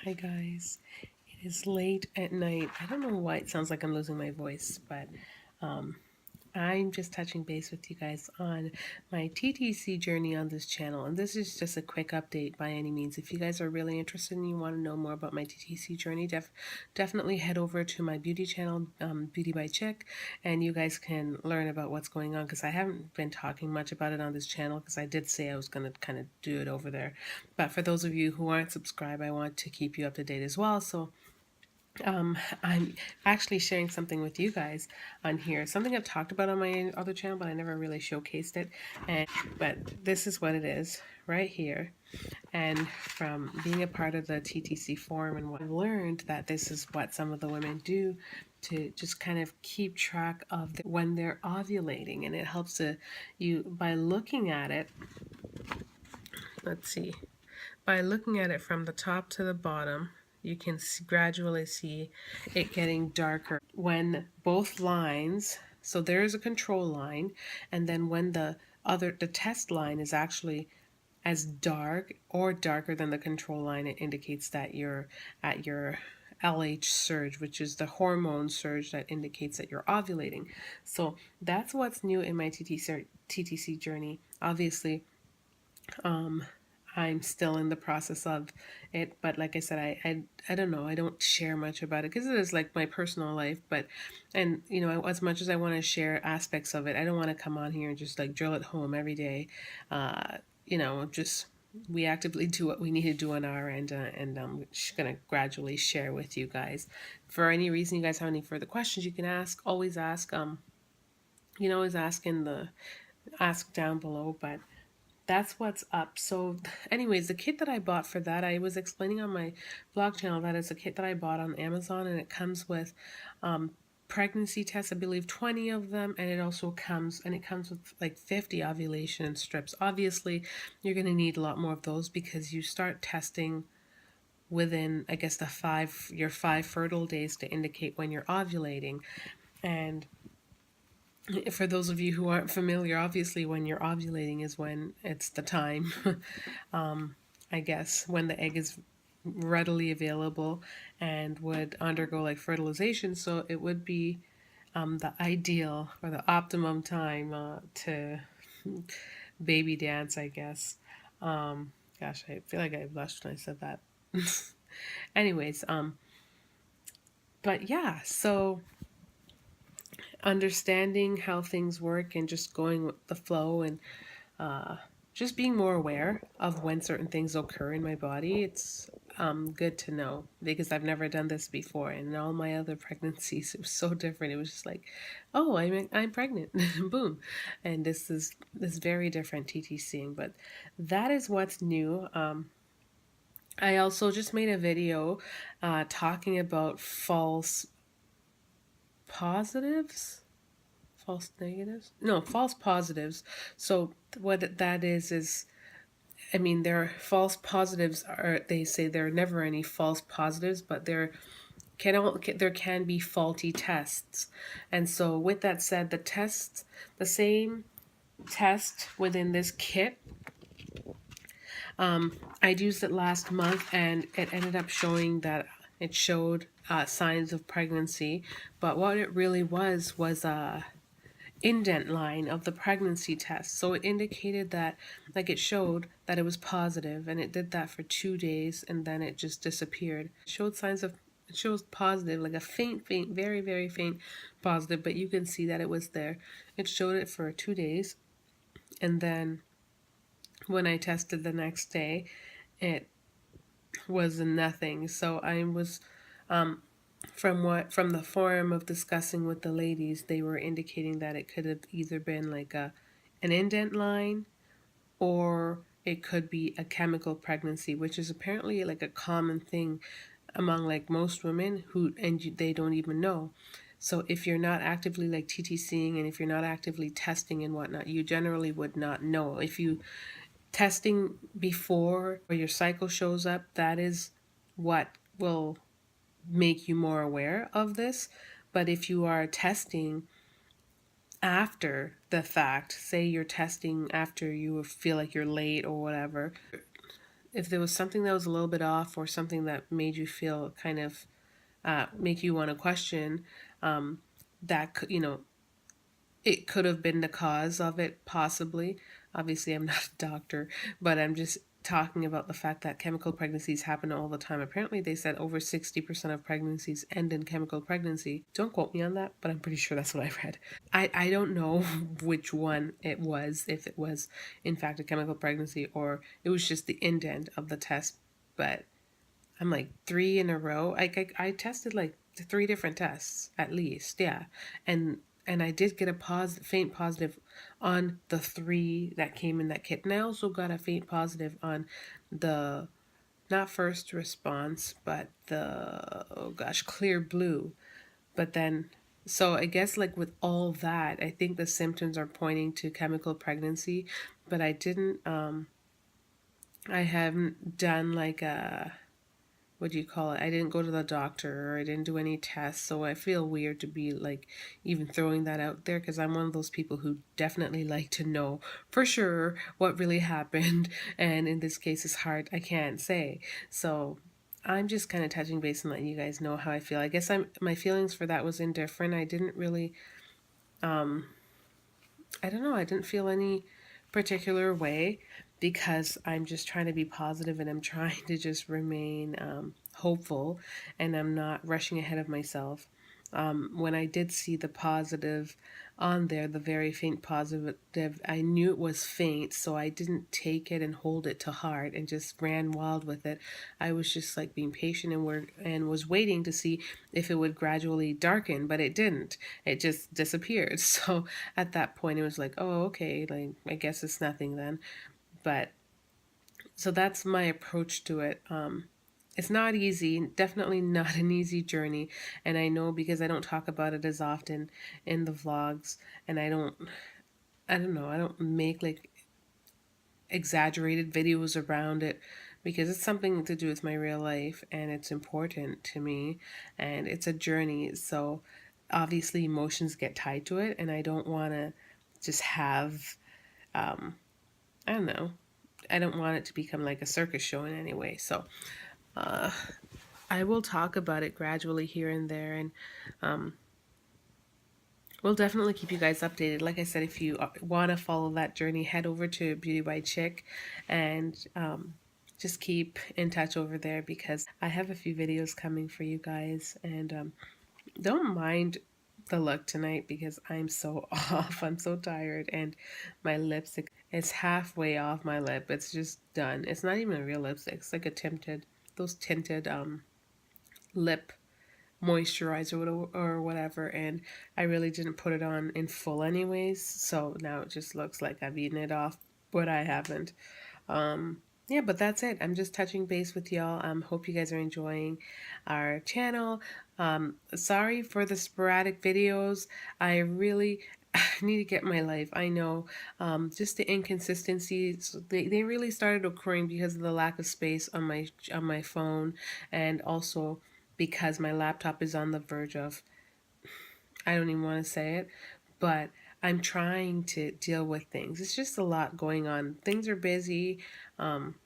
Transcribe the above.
Hi guys, it is late at night. I don't know why it sounds like I'm losing my voice, but um, I'm just touching base with you guys on my TTC journey on this channel. And this is just a quick update by any means. If you guys are really interested and you want to know more about my TTC journey, definitely head over to my beauty channel, Beauty by Chick, and you guys can learn about what's going on, because I haven't been talking much about it on this channel because I did say I was going to kind of do it over there. But for those of you who aren't subscribed, I want to keep you up to date as well. So I'm actually sharing something with you guys on here. Something I've talked about on my other channel, but I never really showcased it. But this is what it is right here. And from being a part of the TTC forum and what I've learned, that this is what some of the women do to just kind of keep track of when they're ovulating. And it helps you by looking at it. Let's see. By looking at it from the top to the bottom, you can gradually see it getting darker when both lines, so there's a control line, and then when the test line is actually as dark or darker than the control line, it indicates that you're at your LH surge, which is the hormone surge that indicates that you're ovulating. So that's what's new in my TTC journey. Obviously, I'm still in the process of it, but like I said, I don't know, I don't share much about it because it is like my personal life. But and you know, as much as I want to share aspects of it, I don't want to come on here and just like drill it home every day. You know, just we actively do what we need to do on our end, and I'm just gonna gradually share with you guys. For any reason you guys have any further questions, you can ask. Always ask. You know, always ask down below, but that's what's up. So anyways, the kit that I bought for that, I was explaining on my blog channel that it's a kit that I bought on Amazon, and it comes with pregnancy tests, I believe 20 of them, and it also comes with like 50 ovulation strips. Obviously you're going to need a lot more of those because you start testing within, I guess, your 5 fertile days to indicate when you're ovulating. And for those of you who aren't familiar, obviously when you're ovulating is when it's the time, I guess, when the egg is readily available and would undergo like fertilization. So it would be the ideal or the optimum time to baby dance, I guess. Gosh, I feel like I blushed when I said that. Anyways, but yeah, so understanding how things work and just going with the flow, and just being more aware of when certain things occur in my body. It's good to know because I've never done this before, and in all my other pregnancies it was so different. It was just like, oh, I'm pregnant, boom. And this is very different TTCing, but that is what's new. I also just made a video talking about false positives, false negatives, no, false positives. So what that is, I mean, there false positives are, they say there are never any false positives, but there can be faulty tests. And so with that said, the same test within this kit, I used it last month, and it ended up showing that it showed signs of pregnancy, but what it really was a indent line of the pregnancy test. So it indicated that, like, it showed that it was positive, and it did that for 2 days, and then it just disappeared. It showed signs of, it shows positive, like a faint, very, very faint positive, but you can see that it was there. It showed it for 2 days, and then when I tested the next day, it was nothing. So I was from the forum of discussing with the ladies, they were indicating that it could have either been like an indent line, or it could be a chemical pregnancy, which is apparently like a common thing among like most women they don't even know. So if you're not actively like TTCing, and if you're not actively testing and whatnot, you generally would not know. If you testing before or your cycle shows up, that is what will make you more aware of this. But if you are testing after the fact, say you're testing after you feel like you're late or whatever, if there was something that was a little bit off or something that made you feel kind of make you want to question, that could, it could have been the cause of it, possibly. Obviously, I'm not a doctor, but I'm just talking about the fact that chemical pregnancies happen all the time. Apparently, they said over 60% of pregnancies end in chemical pregnancy. Don't quote me on that, but I'm pretty sure that's what I read. I don't know which one it was, if it was in fact a chemical pregnancy or it was just the indent of the test, but I'm like three in a row. I tested like three different tests at least, yeah, and I did get a faint positive on the three that came in that kit, and I also got a faint positive on the not first response, but the oh gosh, clear blue. But then, so I guess like with all that, I think the symptoms are pointing to chemical pregnancy, but I didn't. I haven't done like a what do you call it? I didn't go to the doctor or I didn't do any tests, so I feel weird to be like even throwing that out there because I'm one of those people who definitely like to know for sure what really happened, and in this case, it's hard. I can't say. So I'm just kind of touching base and letting you guys know how I feel. I guess my feelings for that was indifferent. I didn't really I don't know, I didn't feel any particular way because I'm just trying to be positive and I'm trying to just remain hopeful and I'm not rushing ahead of myself. When I did see the positive on there, the very faint positive, I knew it was faint, so I didn't take it and hold it to heart and just ran wild with it. I was just like being patient and was waiting to see if it would gradually darken, but it didn't. It just disappeared. So at that point, it was like, oh, okay, like I guess it's nothing then. But so that's my approach to it. It's not easy, definitely not an easy journey. And I know because I don't talk about it as often in the vlogs, and I don't know, I don't make like exaggerated videos around it because it's something to do with my real life and it's important to me and it's a journey. So obviously emotions get tied to it, and I don't want to just have, I don't know, I don't want it to become like a circus show in any way. So I will talk about it gradually here and there, and we'll definitely keep you guys updated. Like I said, if you want to follow that journey, head over to Beauty by Chick and just keep in touch over there because I have a few videos coming for you guys. And don't mind the look tonight because I'm so off. I'm so tired, and my lipstick is halfway off my lip. It's just done. It's not even a real lipstick. It's like a those tinted lip moisturizer or whatever, and I really didn't put it on in full anyways, so now it just looks like I've eaten it off, but I haven't. Yeah, but that's it. I'm just touching base with y'all. Hope you guys are enjoying our channel. Sorry for the sporadic videos. I really need to get my life. I know just the inconsistencies, they really started occurring because of the lack of space on my phone, and also because my laptop is on the verge of, I don't even want to say it, but I'm trying to deal with things. It's just a lot going on. Things are busy.